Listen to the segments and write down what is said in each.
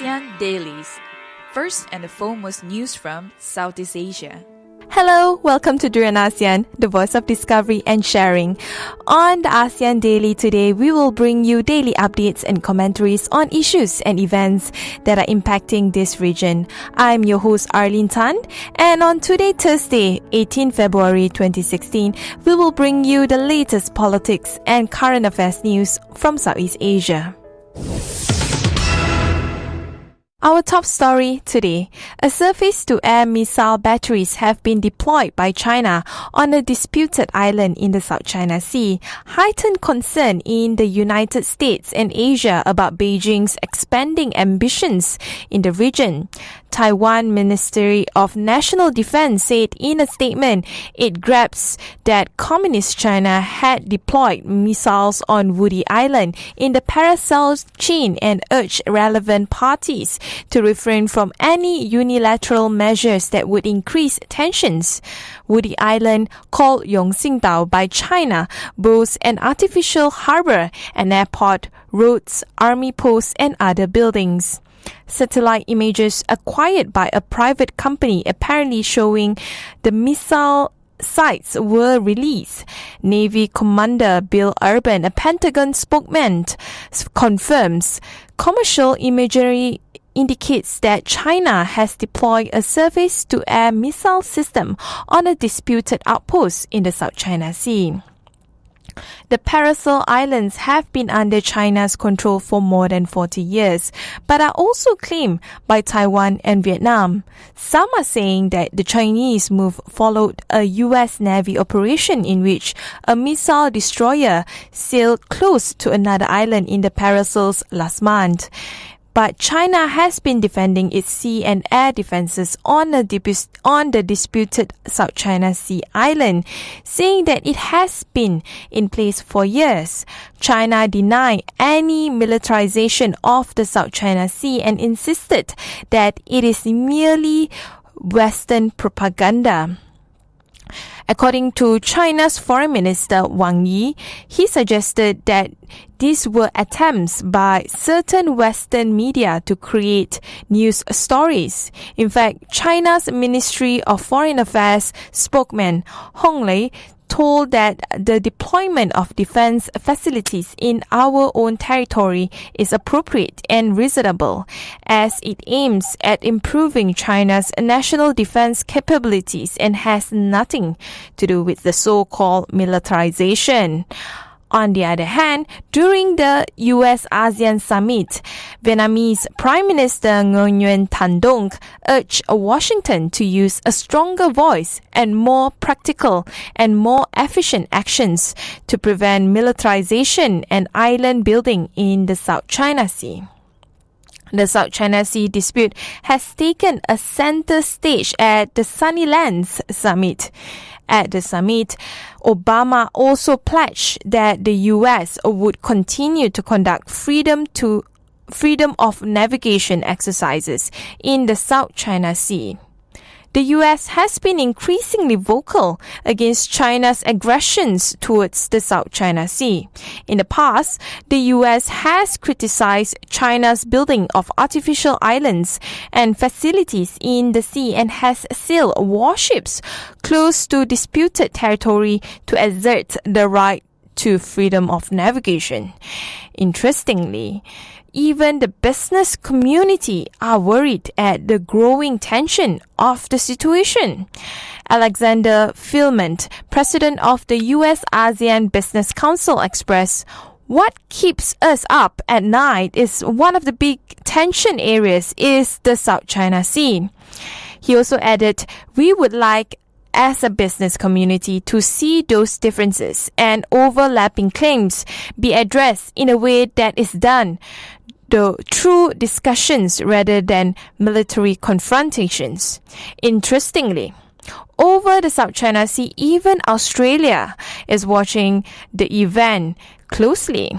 ASEAN Dailies. First and the foremost news from Southeast Asia. Hello, welcome to Duran ASEAN, the voice of discovery and sharing. On the ASEAN Daily today, we will bring you daily updates and commentaries on issues and events that are impacting this region. I'm your host Arlene Tan, and on today, Thursday, 18 February 2016, we will bring you the latest politics and current affairs news from Southeast Asia. Our top story today. A surface-to-air missile batteries have been deployed by China on a disputed island in the South China Sea, heightened concern in the United States and Asia about Beijing's expanding ambitions in the region. Taiwan Ministry of National Defense said in a statement it grasps that Communist China had deployed missiles on Woody Island in the paracel chain and urged relevant parties to refrain from any unilateral measures that would increase tensions. Woody Island, called Yongxingdao by China, boasts an artificial harbor, an airport, roads, army posts, and other buildings. Satellite images acquired by a private company apparently showing the missile sites were released. Navy Commander Bill Urban, a Pentagon spokesman, confirms commercial imagery indicates that China has deployed a surface-to-air missile system on a disputed outpost in the South China Sea. The Paracel Islands have been under China's control for more than 40 years, but are also claimed by Taiwan and Vietnam. Some are saying that the Chinese move followed a U.S. Navy operation in which a missile destroyer sailed close to another island in the Paracels last month. But China has been defending its sea and air defenses on the disputed South China Sea island, saying that it has been in place for years. China denied any militarization of the South China Sea and insisted that it is merely Western propaganda. According to China's Foreign Minister Wang Yi, he suggested that these were attempts by certain Western media to create news stories. In fact, China's Ministry of Foreign Affairs spokesman Hong Lei told that the deployment of defense facilities in our own territory is appropriate and reasonable, as it aims at improving China's national defense capabilities and has nothing to do with the so-called militarization. On the other hand, during the US-ASEAN Summit, Vietnamese Prime Minister Nguyen Thanh Dong urged Washington to use a stronger voice and more practical and more efficient actions to prevent militarization and island building in the South China Sea. The South China Sea dispute has taken a center stage at the Sunrise Summit. At the summit, Obama also pledged that the U.S. would continue to conduct freedom of navigation exercises in the South China Sea. The U.S. has been increasingly vocal against China's aggressions towards the South China Sea. In the past, the U.S. has criticized China's building of artificial islands and facilities in the sea and has sailed warships close to disputed territory to assert the right to freedom of navigation. Interestingly, even the business community are worried at the growing tension of the situation. Alexander Filment, president of the US-ASEAN Business Council, expressed, "What keeps us up at night is one of the big tension areas is the South China Sea." He also added, "We would like as a business community to see those differences and overlapping claims be addressed in a way that is done through discussions rather than military confrontations." Interestingly, over the South China Sea, even Australia is watching the event closely.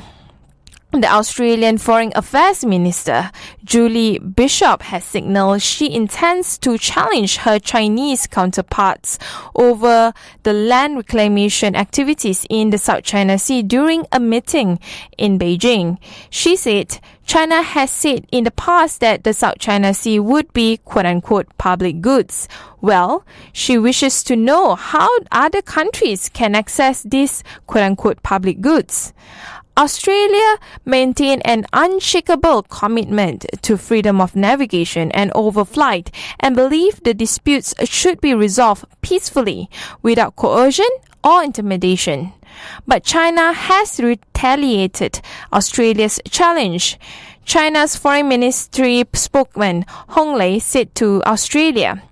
The Australian Foreign Affairs Minister, Julie Bishop, has signalled she intends to challenge her Chinese counterparts over the land reclamation activities in the South China Sea during a meeting in Beijing. She said China has said in the past that the South China Sea would be quote-unquote public goods. Well, she wishes to know how other countries can access these quote-unquote public goods. Australia maintained an unshakable commitment to freedom of navigation and overflight and believed the disputes should be resolved peacefully without coercion or intimidation. But China has retaliated Australia's challenge. China's Foreign Ministry spokesman Hong Lei said to Australia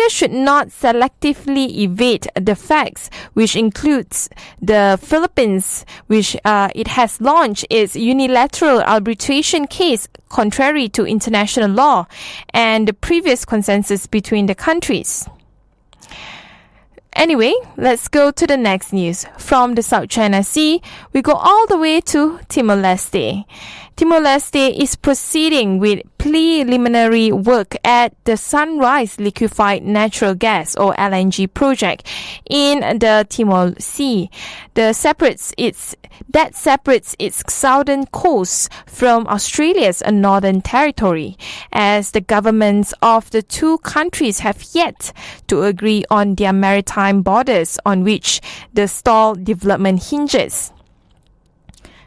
should not selectively evade the facts, which includes the Philippines, which it has launched its unilateral arbitration case contrary to international law and the previous consensus between the countries. Anyway, let's go to the next news. From the South China Sea, we go all the way to Timor-Leste. Timor-Leste is proceeding with preliminary work at the Sunrise Liquefied Natural Gas or LNG project in the Timor Sea. That separates its southern coast from Australia's northern territory, as the governments of the two countries have yet to agree on their maritime borders on which the stalled development hinges.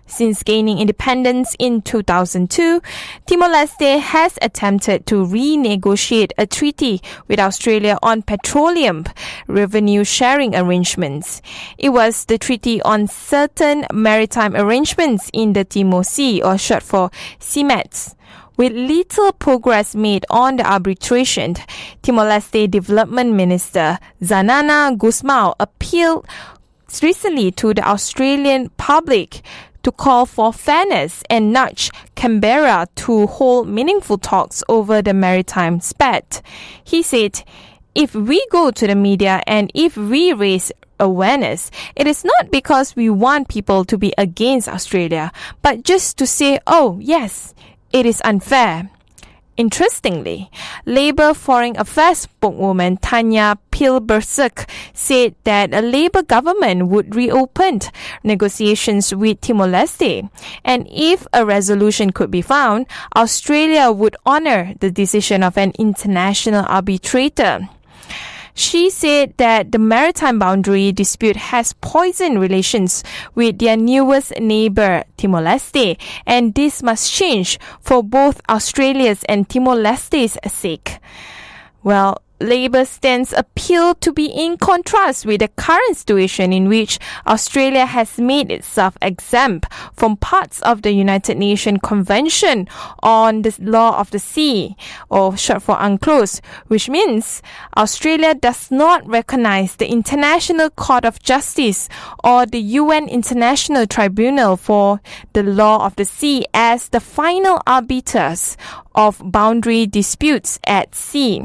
Since gaining independence in 2002, Timor-Leste has attempted to renegotiate a treaty with Australia on petroleum revenue sharing arrangements. It was the Treaty on Certain Maritime Arrangements in the Timor Sea, or short for CMATS. With little progress made on the arbitration, Timor-Leste Development Minister Zanana Gusmao appealed recently to the Australian public to call for fairness and nudge Canberra to hold meaningful talks over the maritime spat. He said, "If we go to the media and if we raise awareness, it is not because we want people to be against Australia, but just to say, oh yes, it is unfair." Interestingly, Labour Foreign Affairs spokeswoman Tanya Pilberserk said that a Labour government would reopen negotiations with Timor-Leste, and if a resolution could be found, Australia would honour the decision of an international arbitrator. She said that the maritime boundary dispute has poisoned relations with their newest neighbour, Timor-Leste, and this must change for both Australia's and Timor-Leste's sake. Well, Labour stance appeal to be in contrast with the current situation in which Australia has made itself exempt from parts of the United Nations Convention on the Law of the Sea, or short for UNCLOS, which means Australia does not recognise the International Court of Justice or the UN International Tribunal for the Law of the Sea as the final arbiters of boundary disputes at sea.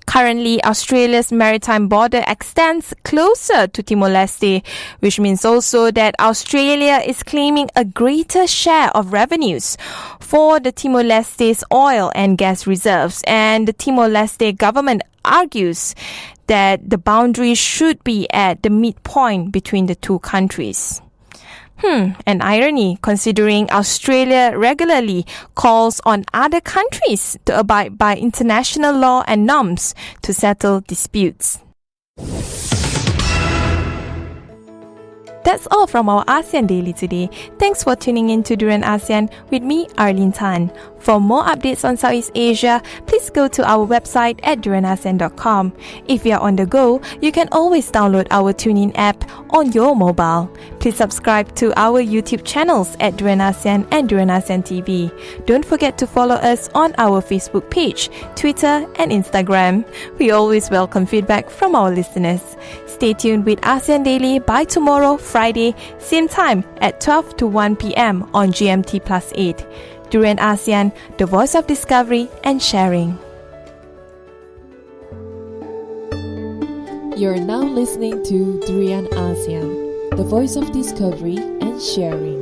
Currently, Australia's maritime border extends closer to Timor-Leste, which means also that Australia is claiming a greater share of revenues for the Timor-Leste's oil and gas reserves, and the Timor-Leste government argues that the boundary should be at the midpoint between the two countries. An irony, considering Australia regularly calls on other countries to abide by international law and norms to settle disputes. That's all from our ASEAN Daily today. Thanks for tuning in to Durian ASEAN with me, Arlene Tan. For more updates on Southeast Asia, please go to our website at durianasean.com. If you are on the go, you can always download our TuneIn app on your mobile. Please subscribe to our YouTube channels at Durian ASEAN and Durian ASEAN TV. Don't forget to follow us on our Facebook page, Twitter and Instagram. We always welcome feedback from our listeners. Stay tuned with ASEAN Daily by tomorrow, Friday, same time at 12 to 1 p.m. on GMT Plus 8. Durian ASEAN, the voice of discovery and sharing. You're now listening to Durian ASEAN, the voice of discovery and sharing.